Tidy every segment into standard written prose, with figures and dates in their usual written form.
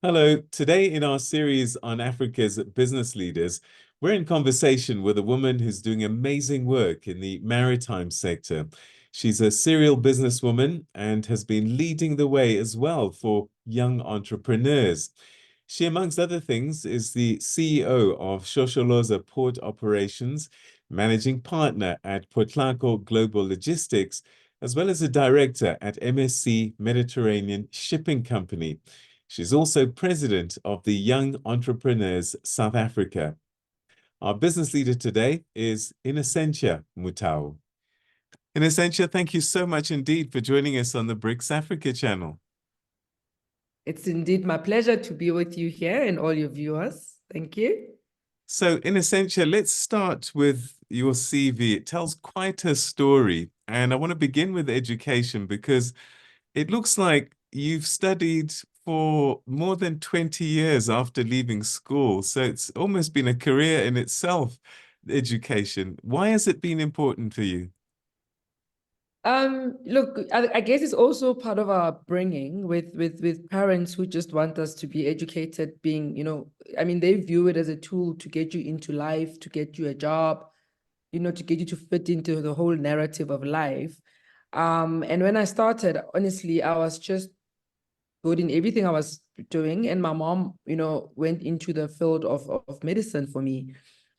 Hello. Today in our series on Africa's business leaders, we're in conversation with a woman who's doing amazing work in the maritime sector. She's a serial businesswoman and has been leading the way as well for young entrepreneurs. She, amongst other things, is the CEO of Shosholoza Port Operations, managing partner at Potlako Global Logistics, as well as a director at MSC Mediterranean Shipping Company. She's also president of the Young Entrepreneurs South Africa. Our business leader today is Innocentia Motau. Innocentia, thank you so much indeed for joining us on the BRICS Africa channel. It's indeed my pleasure to be with you here and all your viewers. Thank you. So, Innocentia, let's start with your CV. It tells quite a story. And I want to begin with education because it looks like you've studied for more than 20 years after leaving school. So it's almost been a career in itself, education. Why has it been important for you? Look, I guess it's also part of our bringing with parents who just want us to be educated, I mean, they view it as a tool to get you into life, to get you a job, to get you to fit into the whole narrative of life. And when I started, honestly, I was just good in everything I was doing. And my mom, went into the field of medicine for me.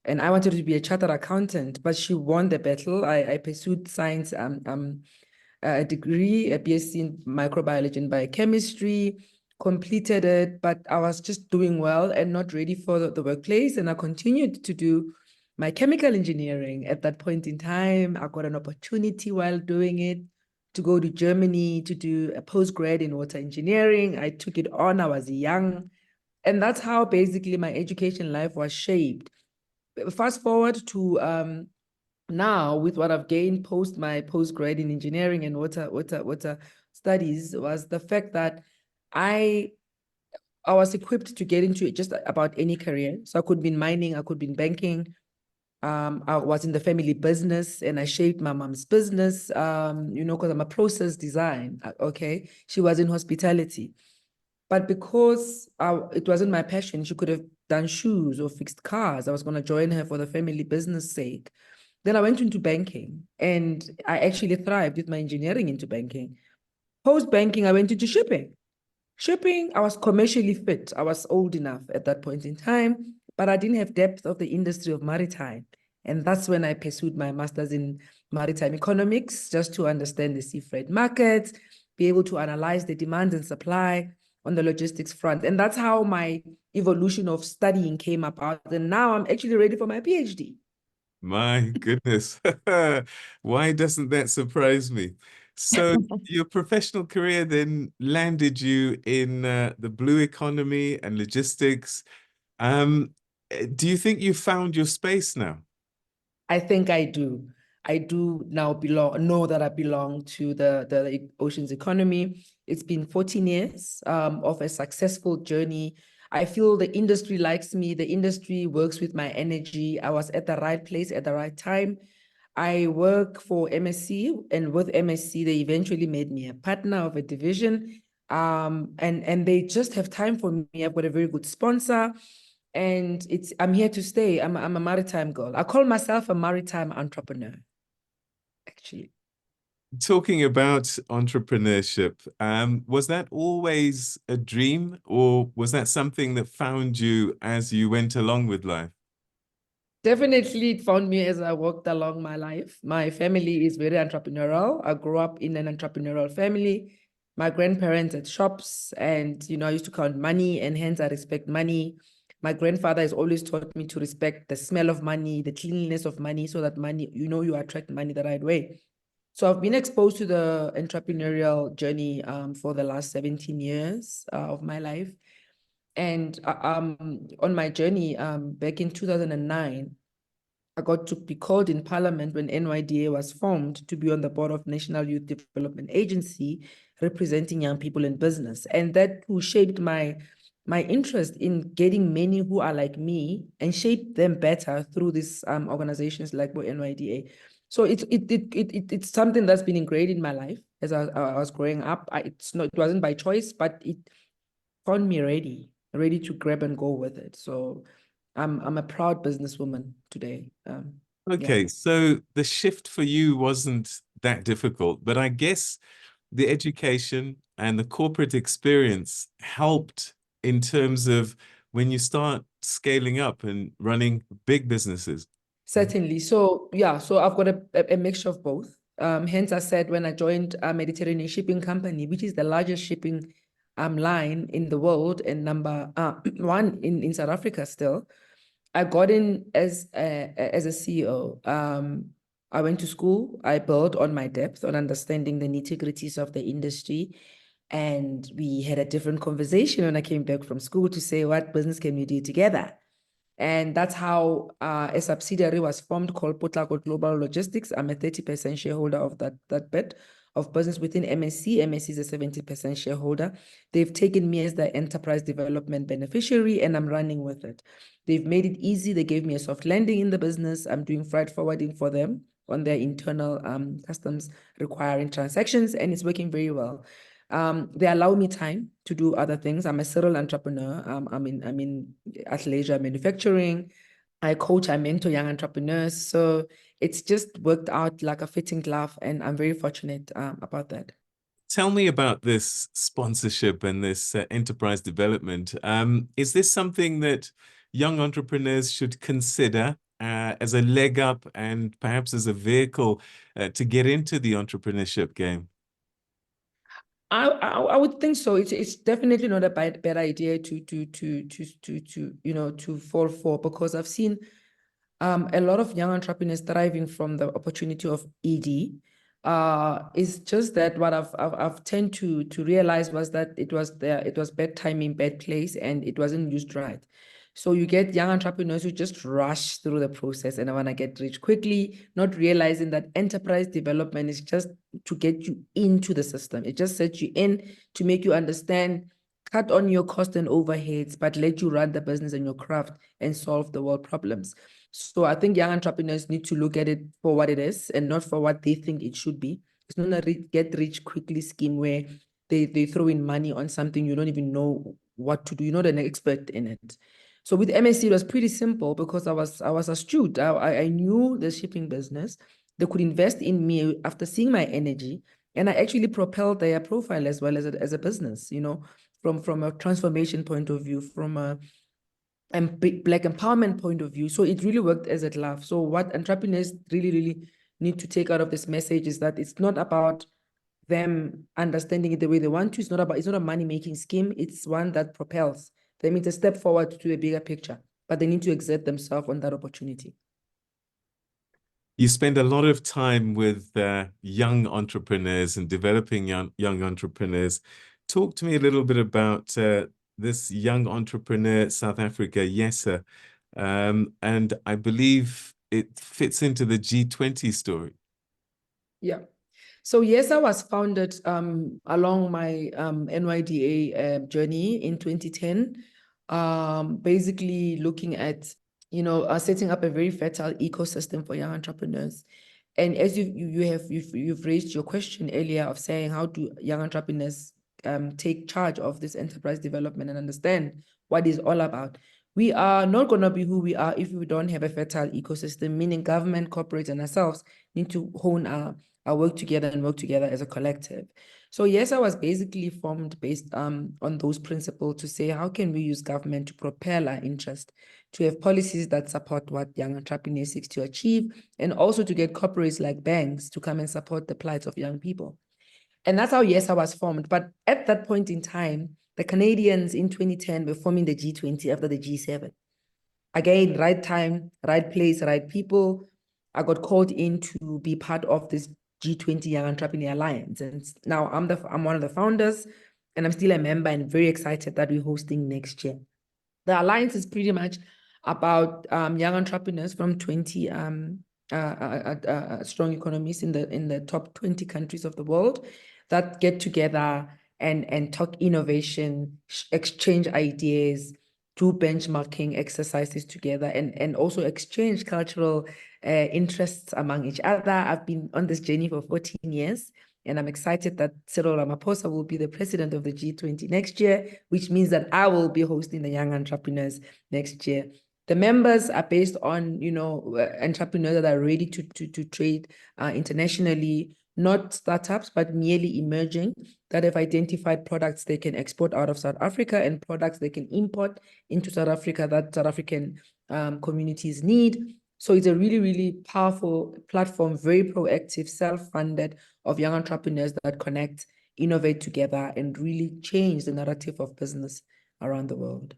And I wanted to be a chartered accountant, but she won the battle. I pursued science, a degree, a BSc in microbiology and biochemistry, completed it, but I was just doing well and not ready for the workplace. And I continued to do my chemical engineering. At that point in time, I got an opportunity while doing it to go to Germany to do a postgrad in water engineering. I took it on, I was young. And that's how basically my education life was shaped. Fast forward to now, with what I've gained post my postgrad in engineering and water studies, was the fact that I was equipped to get into just about any career. So I could be in mining, I could be in banking. I was in the family business and I shaped my mom's business, because I'm a process design. Okay. She was in hospitality. But because it wasn't my passion, she could have done shoes or fixed cars. I was going to join her for the family business sake. Then I went into banking and I actually thrived with my engineering into banking. Post-banking, I went into shipping. Shipping, I was commercially fit. I was old enough at that point in time, but I didn't have depth of the industry of maritime. And that's when I pursued my master's in maritime economics, just to understand the sea freight market, be able to analyze the demand and supply on the logistics front. And that's how my evolution of studying came about. And now I'm actually ready for my PhD. My goodness. Why doesn't that surprise me? So your professional career then landed you in the blue economy and logistics. Do you think you found your space now? I think I do. I do now know that I belong to the oceans economy. It's been 14 years of a successful journey. I feel the industry likes me. The industry works with my energy. I was at the right place at the right time. I work for MSC, and with MSC, they eventually made me a partner of a division. And they just have time for me. I've got a very good sponsor. And I'm here to stay. I'm a maritime girl. I call myself a maritime entrepreneur, actually. Talking about entrepreneurship, was that always a dream, or was that something that found you as you went along with life? Definitely, it found me as I walked along my life. My family is very entrepreneurial. I grew up in an entrepreneurial family. My grandparents had shops, and I used to count money, and hence I respect money. My grandfather has always taught me to respect the smell of money, the cleanliness of money, so that money, you attract money the right way. So I've been exposed to the entrepreneurial journey for the last 17 years of my life. And on my journey back in 2009, I got to be called in Parliament when NYDA was formed to be on the board of National Youth Development Agency, representing young people in business. And that too shaped my interest in getting many who are like me and shape them better through these organizations like NYDA. So it's something that's been ingrained in my life as I was growing up. It wasn't by choice, but it found me ready. ready to grab and go with it. So I'm a proud businesswoman today. Okay, so the shift for you wasn't that difficult, but I guess the education and the corporate experience helped in terms of when you start scaling up and running big businesses. Certainly. So yeah, so I've got a mixture of both. Hence I said when I joined a Mediterranean Shipping Company, which is the largest shipping line in the world and number one in South Africa still, I got in as a CEO. I went to school. I built on my depth on understanding the nitty-gritties of the industry. And we had a different conversation when I came back from school to say, what business can we do together? And that's how a subsidiary was formed called Potlako Global Logistics. I'm a 30% shareholder of that bit of business within MSC. MSC is a 70% shareholder. They've taken me as the enterprise development beneficiary, and I'm running with it. They've made it easy. They gave me a soft landing in the business. I'm doing freight forwarding for them on their internal customs requiring transactions, and it's working very well. They allow me time to do other things. I'm a serial entrepreneur. I'm in athleisure manufacturing. I coach, I mentor young entrepreneurs. So it's just worked out like a fitting glove, and I'm very fortunate about that. Tell me about this sponsorship and this enterprise development. Is this something that young entrepreneurs should consider as a leg up and perhaps as a vehicle to get into the entrepreneurship game? I would think so. It's definitely not a bad idea to fall for, because I've seen a lot of young entrepreneurs thriving from the opportunity of ED. It's just that what I've tend to realize was that it was bad timing, bad place, and it wasn't used right. So you get young entrepreneurs who just rush through the process and I want to get rich quickly, not realizing that enterprise development is just to get you into the system. It just sets you in to make you understand, cut on your cost and overheads, but let you run the business and your craft and solve the world problems. So I think young entrepreneurs need to look at it for what it is and not for what they think it should be. It's not a get rich quickly scheme where they throw in money on something you don't even know what to do. You're not an expert in it. So with MSC, it was pretty simple because I was astute. I knew the shipping business. They could invest in me after seeing my energy, and I actually propelled their profile as well as a business. From a transformation point of view, from a Black empowerment point of view. So it really worked as a glove. So what entrepreneurs really need to take out of this message is that it's not about them understanding it the way they want to. It's not a money-making scheme. It's one that propels them. It's a step forward to a bigger picture, but they need to exert themselves on that opportunity. You spend a lot of time with young entrepreneurs and developing young entrepreneurs. Talk to me a little bit about this young entrepreneur, South Africa, YESA. And I believe it fits into the G20 story. Yeah. So YESA was founded along my NYDA journey in 2010, basically looking at setting up a very fertile ecosystem for young entrepreneurs. And as you've raised your question earlier of saying, how do young entrepreneurs take charge of this enterprise development and understand what it's all about? We are not going to be who we are if we don't have a fertile ecosystem, meaning government, corporate, and ourselves need to hone our work together and work together as a collective. So YESA was basically formed based on those principles to say, how can we use government to propel our interest, to have policies that support what young entrepreneurs seek to achieve, and also to get corporates like banks to come and support the plight of young people. And that's how YESA was formed. But at that point in time, the Canadians in 2010 were forming the G20 after the G7. Again, right time, right place, right people. I got called in to be part of this G20 Young Entrepreneur Alliance. And now I'm one of the founders, and I'm still a member and very excited that we're hosting next year. The alliance is pretty much about young entrepreneurs from 20 strong economies in the top 20 countries of the world that get together and talk innovation, exchange ideas, do benchmarking exercises together, and also exchange cultural interests among each other. I've been on this journey for 14 years, And I'm excited that Cyril Ramaphosa will be the president of the G20 next year, which means that I will be hosting the Young Entrepreneurs next year. The members are based on, entrepreneurs that are ready to trade internationally, not startups, but merely emerging, that have identified products they can export out of South Africa and products they can import into South Africa that South African communities need. So it's a really, really powerful platform, very proactive, self-funded, of young entrepreneurs that connect, innovate together, and really change the narrative of business around the world.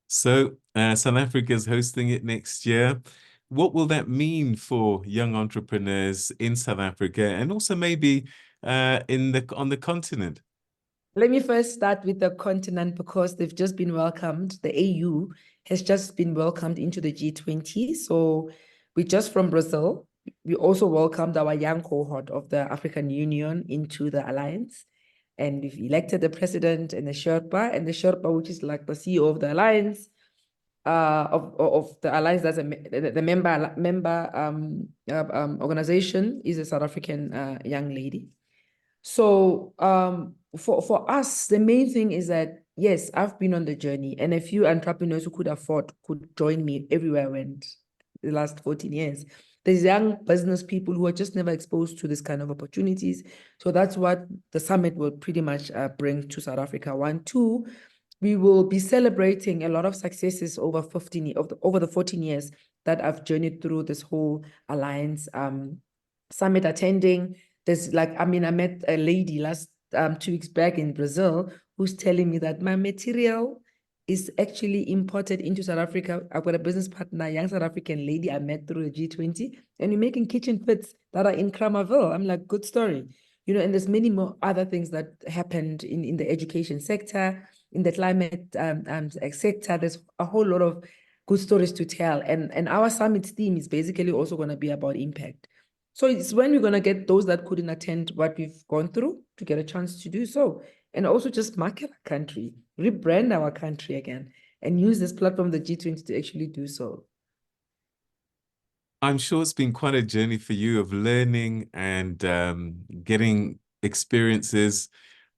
So South Africa is hosting it next year. What will that mean for young entrepreneurs in South Africa and also maybe on the continent? Let me first start with the continent because they've just been welcomed. The AU has just been welcomed into the G20. So we're just from Brazil. We also welcomed our young cohort of the African Union into the alliance. And we've elected the president and the Sherpa, which is like the CEO of the alliance, of the alliance, that's the member organization, is a South African young lady. So for us, the main thing is that, yes, I've been on the journey, and a few entrepreneurs who could afford could join me everywhere I went the last 14 years. There's young business people who are just never exposed to this kind of opportunities. So that's what the summit will pretty much bring to South Africa. One, two, we will be celebrating a lot of successes over the 14 years that I've journeyed through this whole alliance summit attending. I met a lady last 2 weeks back in Brazil who's telling me that my material is actually imported into South Africa. I've got a business partner, a young South African lady I met through the G20, and we're making kitchen fits that are in Kramerville. I'm like, good story. And there's many more other things that happened in the education sector, in the climate sector. There's a whole lot of good stories to tell. And our summit theme is basically also going to be about impact. So it's when we're going to get those that couldn't attend what we've gone through to get a chance to do so. And also just market our country, rebrand our country again, and use this platform, the G20, to actually do so. I'm sure it's been quite a journey for you of learning and getting experiences.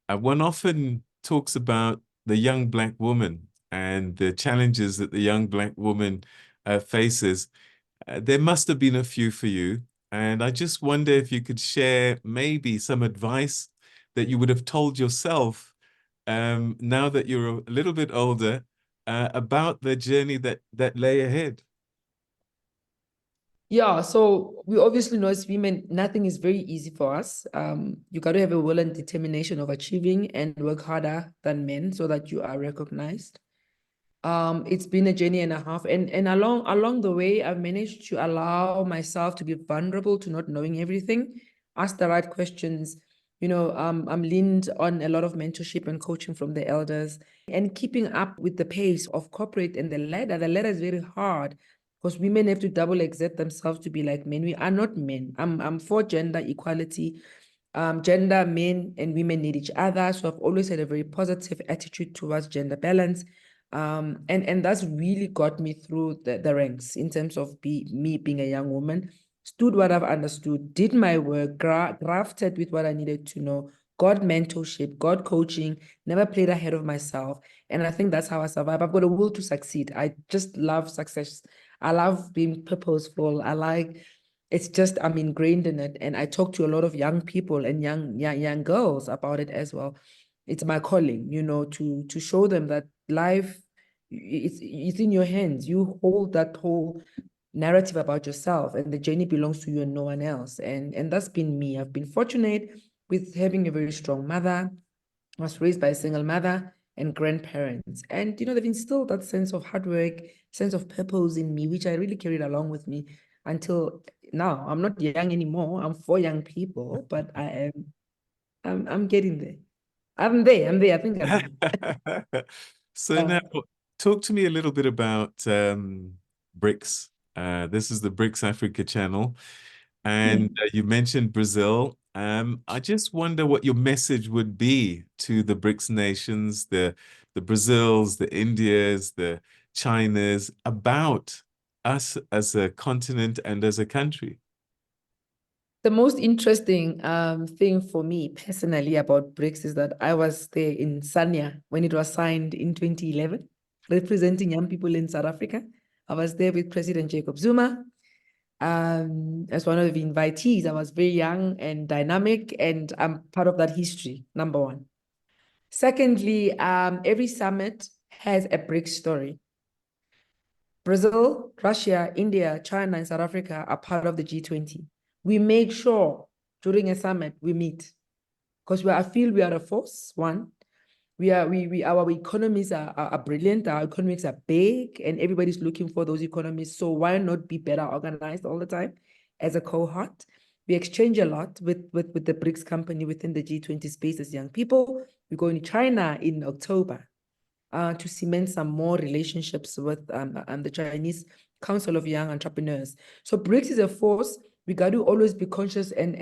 One often talks about the young Black woman and the challenges that the young Black woman faces. There must have been a few for you. And I just wonder if you could share maybe some advice that you would have told yourself now that you're a little bit older about the journey that lay ahead. Yeah, so we obviously know as women, nothing is very easy for us. You got to have a will and determination of achieving and work harder than men so that you are recognized. It's been a journey and a half, and along the way, I've managed to allow myself to be vulnerable to not knowing everything, ask the right questions. I'm leaned on a lot of mentorship and coaching from the elders, and keeping up with the pace of corporate and the ladder. The ladder is very hard because women have to double exert themselves to be like men. We are not men. I'm for gender equality. Gender, men and women need each other. So I've always had a very positive attitude towards gender balance. And that's really got me through the ranks in terms of me being a young woman, stood what I've understood, did my work, grafted with what I needed to know, got mentorship, got coaching, never played ahead of myself. And I think that's how I survive. I've got a will to succeed. I just love success. I love being purposeful. It's just, I'm ingrained in it. And I talk to a lot of young people and young girls about it as well. It's my calling, to show them that life, it's in your hands. You hold that whole narrative about yourself, and the journey belongs to you and no one else. And that's been me. I've been fortunate with having a very strong mother. I was raised by a single mother and grandparents. And, they've instilled that sense of hard work, sense of purpose in me, which I really carried along with me until now. I'm not young anymore. I'm for young people, but I'm getting there. I'm there. I think I'm there. So now, talk to me a little bit about BRICS. This is the BRICS Africa channel, and you mentioned Brazil. I just wonder what your message would be to the BRICS nations, the Brazils, the Indias, the Chinas, about us as a continent and as a country. The most interesting thing for me personally about BRICS is that I was there in Sanya when it was signed in 2011, representing young people in South Africa. I was there with President Jacob Zuma as one of the invitees. I was very young and dynamic, and I'm part of that history, number one. Secondly, every summit has a BRICS story. Brazil, Russia, India, China, and South Africa are part of the G20. We make sure during a summit we meet because I feel we are a force. One, our economies are brilliant. Our economies are big, and everybody's looking for those economies. So why not be better organized all the time as a cohort? We exchange a lot with the BRICS company within the G20 space as young people. We're going to China in October to cement some more relationships with the Chinese Council of Young Entrepreneurs. So BRICS is a force. We got to always be conscious and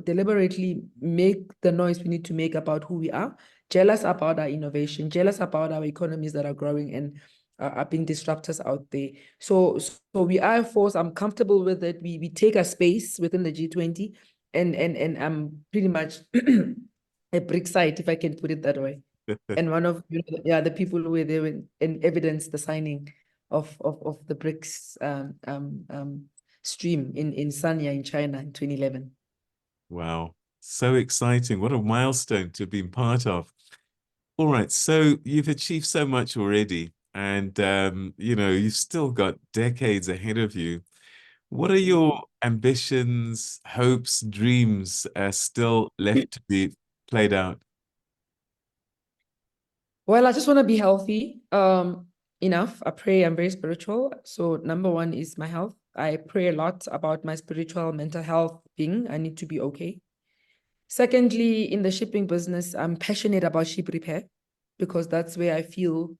deliberately make the noise we need to make about who we are, jealous about our innovation, jealous about our economies that are growing and are being disruptors out there. So we are a force. I'm comfortable with it. We take a space within the G20 and I'm pretty much a BRICS site, if I can put it that way. And one of the people who were there and evidence the signing of the BRICS stream in Sanya in China in 2011. Wow, so exciting. What a milestone to be part of. All right, so you've achieved so much already, and you've still got decades ahead of you. What are your ambitions, hopes, dreams still left to be played out? Well, I just want to be healthy enough. I pray. I'm very spiritual. So number one is my health. I pray a lot about my spiritual mental health being. I need to be okay. Secondly, in the shipping business, I'm passionate about ship repair because that's where I feel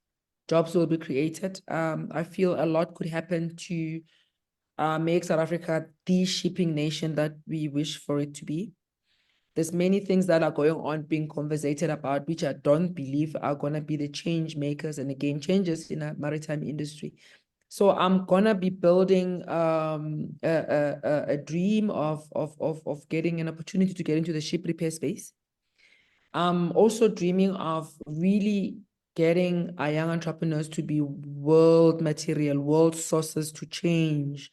jobs will be created. I feel a lot could happen to make South Africa the shipping nation that we wish for it to be. There's many things that are going on being conversated about, which I don't believe are going to be the change makers and the game changers in the maritime industry. So I'm going to be building a dream of getting an opportunity to get into the ship repair space. I'm also dreaming of really getting our young entrepreneurs to be world material, world sources to change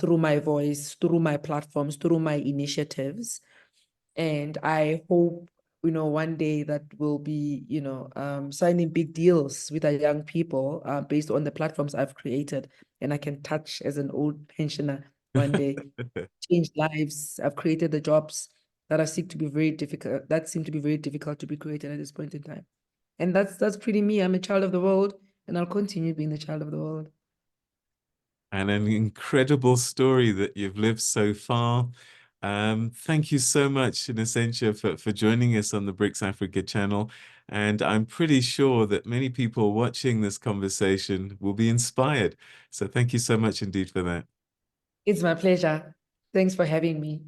through my voice, through my platforms, through my initiatives. And I hope, one day that we'll be, signing big deals with our young people based on the platforms I've created. And I can touch as an old pensioner one day, change lives. I've created the jobs that seem to be very difficult to be created at this point in time. And that's pretty me. I'm a child of the world, and I'll continue being a child of the world. And an incredible story that you've lived so far. Thank you so much, Innocentia, for joining us on the BRICS Africa channel. And I'm pretty sure that many people watching this conversation will be inspired. So thank you so much indeed for that. It's my pleasure. Thanks for having me.